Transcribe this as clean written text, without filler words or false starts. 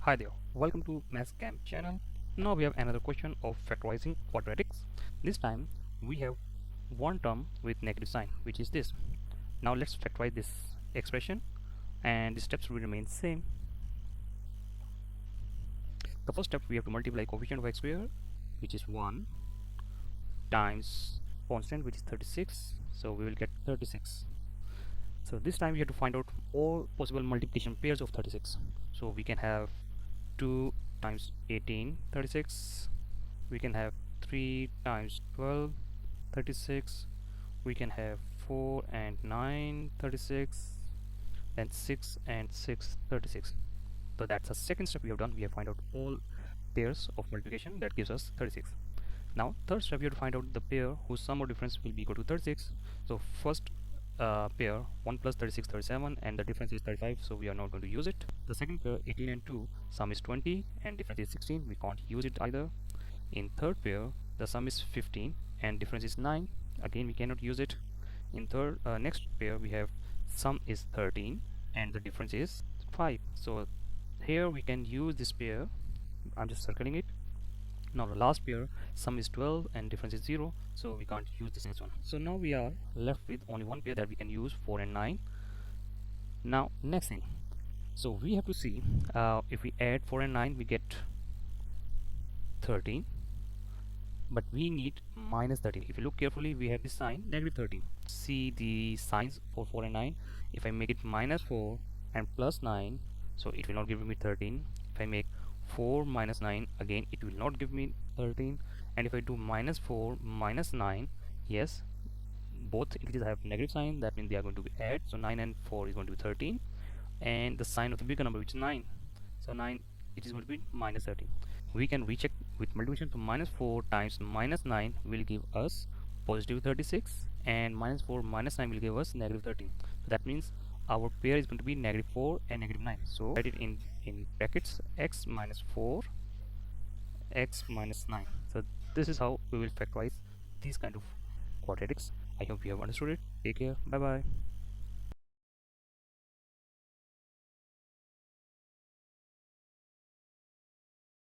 Hi there, welcome to Math Camp channel. Now we have another question of factorizing quadratics. This time we have one term with negative sign, which is this. Now let's factorize this expression and the steps will remain same. The first step, we have to multiply coefficient of x square, which is 1, times constant, which is 36. So we will get 36. So this time we have to find out all possible multiplication pairs of 36. So we can have 2 times 18 36, we can have 3 times 12 36, we can have 4 and 9 36, then 6 and 6 36. So that's the second step we have done. We have find out all pairs of multiplication that gives us 36. Now third step, we have to find out the pair whose sum or difference will be equal to 36. So first pair 1 plus 36 37, and the difference is 35, so we are not going to use it. The second pair 18 and 2, sum is 20 and difference is 16, we can't use it either. In third pair the sum is 15 and difference is 9, again we cannot use it. In third next pair we have sum is 13 and the difference is 5, so here we can use this pair. I'm just circling it. Now the last pair, sum is 12 and difference is 0, so we can't use this next one. So now we are left with only one pair that we can use, 4 and 9. Now next thing, so we have to see if we add 4 and 9 we get 13, but we need minus 13. If you look carefully, we have this sign negative 13. See the signs for 4 and 9. If I make it minus 4 and plus 9, so it will not give me 13. If I make 4 minus 9, again it will not give me 13. And if I do minus 4 minus 9, yes, both integers have negative sign, that means they are going to be add, so 9 and 4 is going to be 13, and the sign of the bigger number, which is 9, so 9, it is going to be minus 13. We can recheck with multiplication. So minus 4 times minus 9 will give us positive 36, and minus 4 minus 9 will give us negative 13. So that means our pair is going to be negative 4 and negative 9. So write it in brackets, x minus 4, x minus 9. So this is how we will factorize these kind of quadratics. I hope you have understood it. Take care. Bye bye.